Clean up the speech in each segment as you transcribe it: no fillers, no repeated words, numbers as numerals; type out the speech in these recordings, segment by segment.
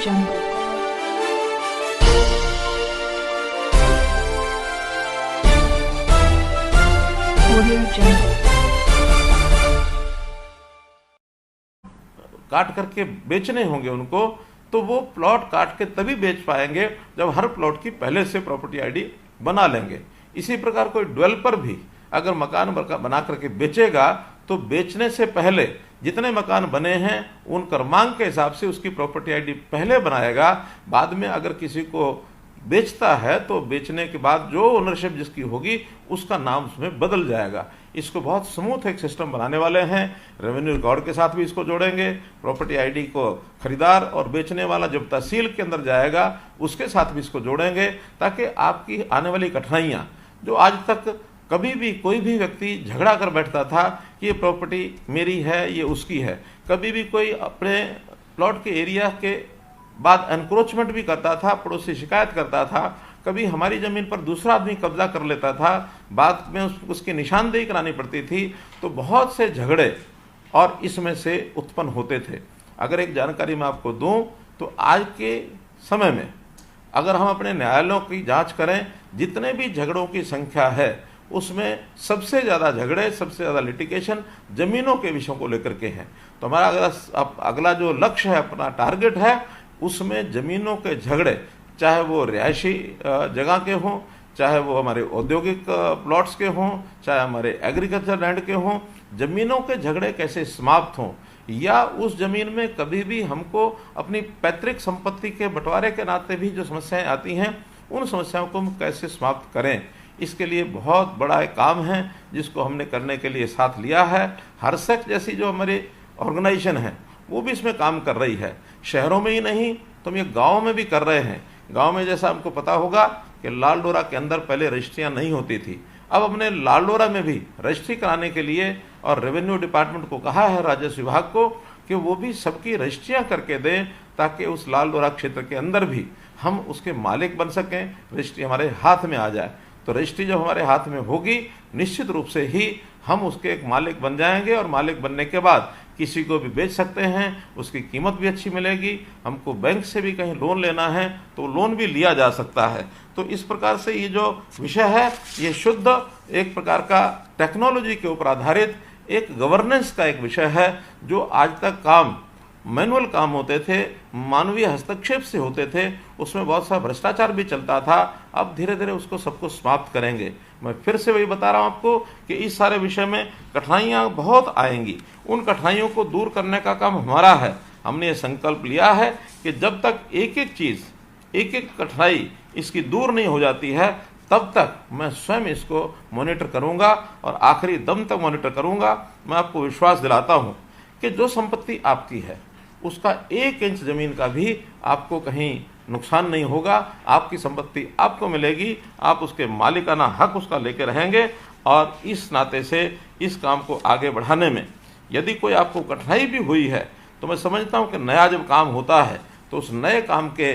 Jungle. Audio Jungle. काट करके बेचने होंगे उनको, तो वो प्लॉट काट के तभी बेच पाएंगे जब हर प्लॉट की पहले से प्रॉपर्टी आईडी बना लेंगे। इसी प्रकार कोई डेवलपर भी अगर मकान बना करके बेचेगा तो बेचने से पहले जितने मकान बने हैं उन क्रमांक के हिसाब से उसकी प्रॉपर्टी आईडी पहले बनाएगा। बाद में अगर किसी को बेचता है तो बेचने के बाद जो ओनरशिप जिसकी होगी उसका नाम उसमें बदल जाएगा। इसको बहुत स्मूथ एक सिस्टम बनाने वाले हैं। रेवेन्यू रिकॉर्ड के साथ भी इसको जोड़ेंगे। प्रॉपर्टी आईडी को खरीदार और बेचने वाला जब तहसील के अंदर जाएगा उसके साथ भी इसको जोड़ेंगे, ताकि आपकी आने वाली कठिनाइयाँ जो आज तक कभी भी कोई भी व्यक्ति झगड़ा कर बैठता था कि ये प्रॉपर्टी मेरी है ये उसकी है, कभी भी कोई अपने प्लॉट के एरिया के बाद एनक्रोचमेंट भी करता था, पड़ोसी शिकायत करता था, कभी हमारी ज़मीन पर दूसरा आदमी कब्जा कर लेता था, बाद में उसकी निशानदेही करानी पड़ती थी, तो बहुत से झगड़े और इसमें से उत्पन्न होते थे। अगर एक जानकारी मैं आपको दूं तो आज के समय में अगर हम अपने न्यायालयों की जांच करें, जितने भी झगड़ों की संख्या है उसमें सबसे ज़्यादा झगड़े, सबसे ज़्यादा लिटिगेशन ज़मीनों के विषयों को लेकर के हैं। तो हमारा अगला जो लक्ष्य है, अपना टारगेट है, उसमें ज़मीनों के झगड़े, चाहे वो रिहायशी जगह के हों, चाहे वो हमारे औद्योगिक प्लॉट्स के हों, चाहे हमारे एग्रीकल्चर लैंड के हों, ज़मीनों के झगड़े कैसे समाप्त हों, या उस ज़मीन में कभी भी हमको अपनी पैतृक संपत्ति के बंटवारे के नाते भी जो समस्याएं आती हैं उन समस्याओं को हम कैसे समाप्त करें। इसके लिए बहुत बड़ा एक काम है जिसको हमने करने के लिए साथ लिया है। हरसक जैसी जो हमारी ऑर्गेनाइजेशन है वो भी इसमें काम कर रही है। शहरों में ही नहीं तो हम ये गाँव में भी कर रहे हैं। गांव में जैसा हमको पता होगा कि लाल डोरा के अंदर पहले रजिस्ट्रियाँ नहीं होती थी, अब हमने लाल डोरा में भी रजिस्ट्री कराने के लिए और रेवेन्यू डिपार्टमेंट को कहा है, राजस्व विभाग को, कि वो भी सबकी रजिस्ट्रियाँ करके दें, ताकि उस लाल डोरा क्षेत्र के अंदर भी हम उसके मालिक बन सकें, रजिस्ट्री हमारे हाथ में आ जाए। तो रजिस्ट्री जब हमारे हाथ में होगी निश्चित रूप से ही हम उसके एक मालिक बन जाएंगे, और मालिक बनने के बाद किसी को भी बेच सकते हैं, उसकी कीमत भी अच्छी मिलेगी। हमको बैंक से भी कहीं लोन लेना है तो लोन भी लिया जा सकता है। तो इस प्रकार से ये जो विषय है ये शुद्ध एक प्रकार का टेक्नोलॉजी के ऊपर आधारित एक गवर्नेंस का एक विषय है। जो आज तक काम मैनुअल काम होते थे, मानवीय हस्तक्षेप से होते थे, उसमें बहुत सा भ्रष्टाचार भी चलता था। अब धीरे धीरे उसको सबको समाप्त करेंगे। मैं फिर से वही बता रहा हूँ आपको कि इस सारे विषय में कठिनाइयाँ बहुत आएंगी। उन कठिनाइयों को दूर करने का काम हमारा है। हमने ये संकल्प लिया है कि जब तक एक एक चीज़, एक एक कठिनाई इसकी दूर नहीं हो जाती है, तब तक मैं स्वयं इसको मॉनिटर करूँगा और आखिरी दम तक मॉनिटर करूँगा। मैं आपको विश्वास दिलाता हूँ कि जो संपत्ति आपकी है उसका 1 इंच ज़मीन का भी आपको कहीं नुकसान नहीं होगा। आपकी संपत्ति आपको मिलेगी, आप उसके मालिकाना हक उसका लेके रहेंगे। और इस नाते से इस काम को आगे बढ़ाने में यदि कोई आपको कठिनाई भी हुई है तो मैं समझता हूँ कि नया जब काम होता है तो उस नए काम के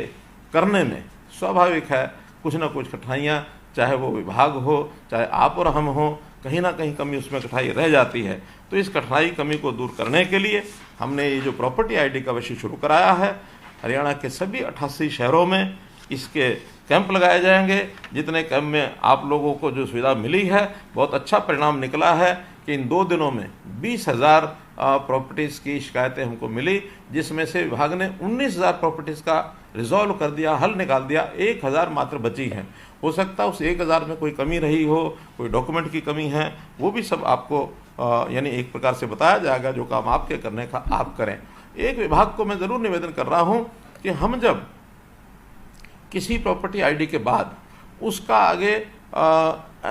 करने में स्वाभाविक है कुछ ना कुछ कठिनाइयाँ, चाहे वो विभाग हो, चाहे आप और हम हो, कहीं ना कहीं कमी उसमें कठिनाई रह जाती है। तो इस कठिनाई कमी को दूर करने के लिए हमने ये जो प्रॉपर्टी आईडी का विषय शुरू कराया है, हरियाणा के सभी 88 शहरों में इसके कैंप लगाए जाएंगे। जितने कैंप में आप लोगों को जो सुविधा मिली है, बहुत अच्छा परिणाम निकला है कि इन 2 दिनों में 20,000 प्रॉपर्टीज़ की शिकायतें हमको मिली, जिसमें से विभाग ने 19,000 प्रॉपर्टीज़ का रिजॉल्व कर दिया, हल निकाल दिया। 1,000 मात्र बची हैं। हो सकता है उस 1,000 में कोई कमी रही हो, कोई डॉक्यूमेंट की कमी है, वो भी सब आपको यानी एक प्रकार से बताया जाएगा। जो काम आपके करने का आप करें। एक विभाग को मैं ज़रूर निवेदन कर रहा हूँ कि हम जब किसी प्रॉपर्टी आईडी के बाद उसका आगे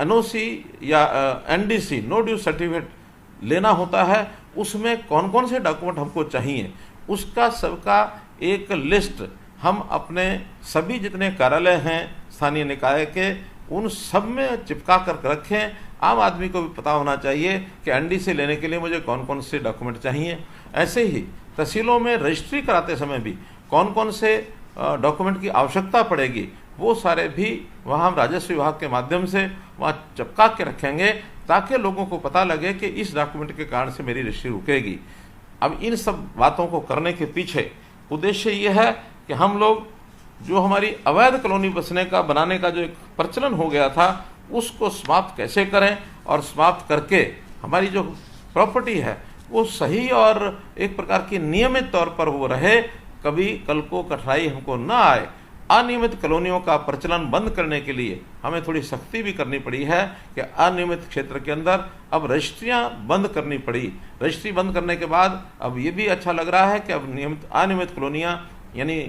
NOC या NDC नो ड्यूज सर्टिफिकेट लेना होता है, उसमें कौन कौन से डॉक्यूमेंट हमको चाहिए उसका सबका एक लिस्ट हम अपने सभी जितने कार्यालय हैं स्थानीय निकाय के, उन सब में चिपका कर रखें। आम आदमी को भी पता होना चाहिए कि NDC लेने के लिए मुझे कौन कौन से डॉक्यूमेंट चाहिए। ऐसे ही तहसीलों में रजिस्ट्री कराते समय भी कौन कौन से डॉक्यूमेंट की आवश्यकता पड़ेगी, वो सारे भी वहाँ हम राजस्व विभाग के माध्यम से वहाँ चिपका के रखेंगे, ताकि लोगों को पता लगे कि इस डॉक्यूमेंट के कारण से मेरी रजिस्ट्री रुकेगी। अब इन सब बातों को करने के पीछे उद्देश्य ये है कि हम लोग जो हमारी अवैध कॉलोनी बनाने का जो एक प्रचलन हो गया था उसको समाप्त कैसे करें, और समाप्त करके हमारी जो प्रॉपर्टी है वो सही और एक प्रकार की नियमित तौर पर वो रहे, कभी कल को कठिनाई हमको ना आए। अनियमित कॉलोनियों का प्रचलन बंद करने के लिए हमें थोड़ी सख्ती भी करनी पड़ी है कि अनियमित क्षेत्र के अंदर अब रजिस्ट्रियां बंद करनी पड़ी। रजिस्ट्री बंद करने के बाद अब ये भी अच्छा लग रहा है कि अब अनियमित कॉलोनियां यानी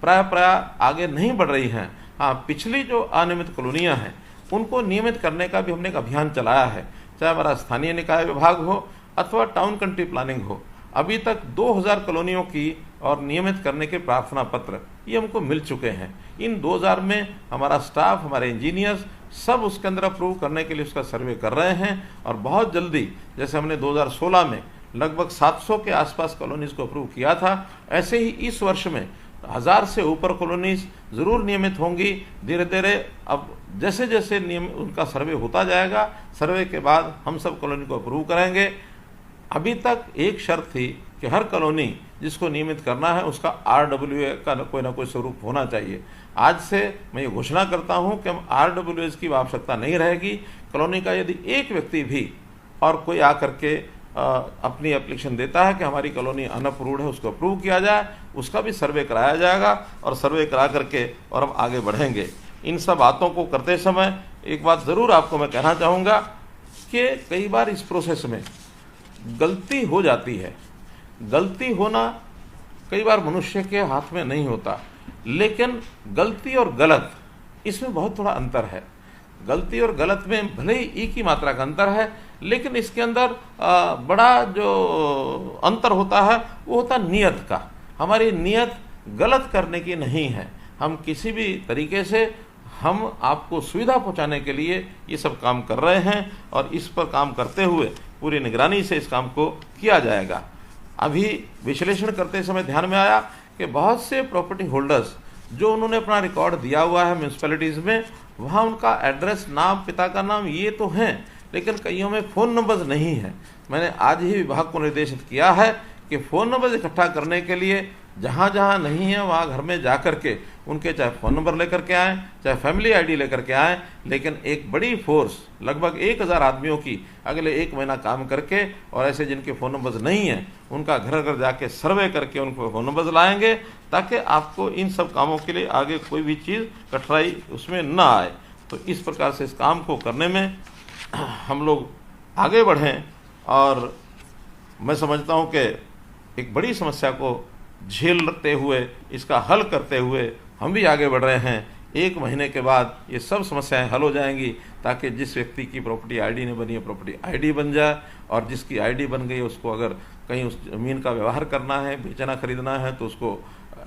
प्राय आगे नहीं बढ़ रही हैं। हाँ, पिछली जो अनियमित कॉलोनियां हैं उनको नियमित करने का भी हमने एक अभियान चलाया है, चाहे हमारा स्थानीय निकाय विभाग हो अथवा टाउन कंट्री प्लानिंग हो। अभी तक 2000 कॉलोनियों की और नियमित करने के प्रार्थना पत्र ये हमको मिल चुके हैं। इन 2000 में हमारा स्टाफ, हमारे इंजीनियर्स सब उसके अंदर अप्रूव करने के लिए उसका सर्वे कर रहे हैं, और बहुत जल्दी, जैसे हमने 2016 में लगभग 700 के आसपास कॉलोनीज को अप्रूव किया था, ऐसे ही इस वर्ष में 1000 से ऊपर कॉलोनीज जरूर नियमित होंगी। धीरे धीरे अब जैसे जैसे नियम उनका सर्वे होता जाएगा, सर्वे के बाद हम सब कॉलोनी को अप्रूव करेंगे। अभी तक एक शर्त थी कि हर कॉलोनी जिसको नियमित करना है उसका RWA का कोई ना कोई स्वरूप होना चाहिए। आज से मैं ये घोषणा करता हूँ कि हम RWAs की आवश्यकता नहीं रहेगी। कॉलोनी का यदि एक व्यक्ति भी और कोई आकर के अपनी एप्लीकेशन देता है कि हमारी कॉलोनी अनअप्रूव्ड है, उसको अप्रूव किया जाए, उसका भी सर्वे कराया जाएगा, और सर्वे करा करके और हम आगे बढ़ेंगे। इन सब बातों को करते समय एक बात ज़रूर आपको मैं कहना चाहूँगा कि कई बार इस प्रोसेस में गलती हो जाती है। गलती होना कई बार मनुष्य के हाथ में नहीं होता, लेकिन गलती और गलत इसमें बहुत थोड़ा अंतर है। गलती और गलत में भले ही ई की मात्रा का अंतर है, लेकिन इसके अंदर बड़ा जो अंतर होता है वो होता नियत का। हमारी नियत गलत करने की नहीं है। हम किसी भी तरीके से हम आपको सुविधा पहुंचाने के लिए ये सब काम कर रहे हैं, और इस पर काम करते हुए पूरी निगरानी से इस काम को किया जाएगा। अभी विश्लेषण करते समय ध्यान में आया कि बहुत से प्रॉपर्टी होल्डर्स जो उन्होंने अपना रिकॉर्ड दिया हुआ है म्यूनसिपैलिटीज़ में, वहाँ उनका एड्रेस, नाम, पिता का नाम ये तो हैं, लेकिन कईयों में फ़ोन नंबर्स नहीं हैं। मैंने आज ही विभाग को निर्देशित किया है कि फ़ोन नंबर इकट्ठा करने के लिए जहाँ जहाँ नहीं है वहाँ घर में जा कर के उनके चाहे फ़ोन नंबर लेकर के आएँ, चाहे फैमिली आईडी लेकर के आएँ, लेकिन एक बड़ी फोर्स लगभग 1000 आदमियों की अगले 1 महीना काम करके, और ऐसे जिनके फ़ोन नंबर्स नहीं हैं उनका घर घर जाके सर्वे करके उनको फ़ोन नंबर्स लाएंगे, ताकि आपको इन सब कामों के लिए आगे कोई भी चीज़ कठिनाई उसमें ना आए। तो इस प्रकार से इस काम को करने में हम लोग आगे बढ़ें, और मैं समझता हूँ कि एक बड़ी समस्या को झेलते हुए, इसका हल करते हुए हम भी आगे बढ़ रहे हैं। 1 महीने के बाद ये सब समस्याएं हल हो जाएंगी, ताकि जिस व्यक्ति की प्रॉपर्टी आईडी नहीं बनी है प्रॉपर्टी आईडी बन जाए, और जिसकी आईडी बन गई उसको अगर कहीं उस ज़मीन का व्यवहार करना है, बेचना खरीदना है, तो उसको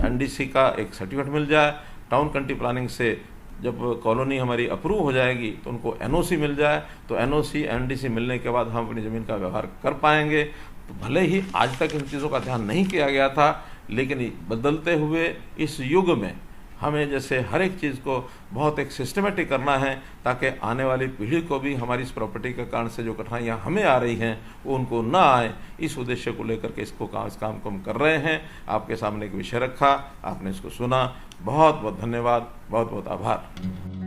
NDC का एक सर्टिफिकेट मिल जाए। टाउन कंट्री प्लानिंग से जब कॉलोनी हमारी अप्रूव हो जाएगी तो उनको NOC मिल जाए, तो NOC NDC मिलने के बाद हम अपनी ज़मीन का व्यवहार कर पाएंगे। तो भले ही आज तक इन चीज़ों का ध्यान नहीं किया गया था, लेकिन बदलते हुए इस युग में हमें जैसे हर एक चीज़ को बहुत एक सिस्टमेटिक करना है, ताकि आने वाली पीढ़ी को भी हमारी इस प्रॉपर्टी के कारण से जो कठिनाइयाँ हमें आ रही हैं वो उनको ना आए। इस उद्देश्य को लेकर के इस काम को हम कर रहे हैं। आपके सामने एक विषय रखा, आपने इसको सुना। बहुत बहुत धन्यवाद, बहुत बहुत आभार।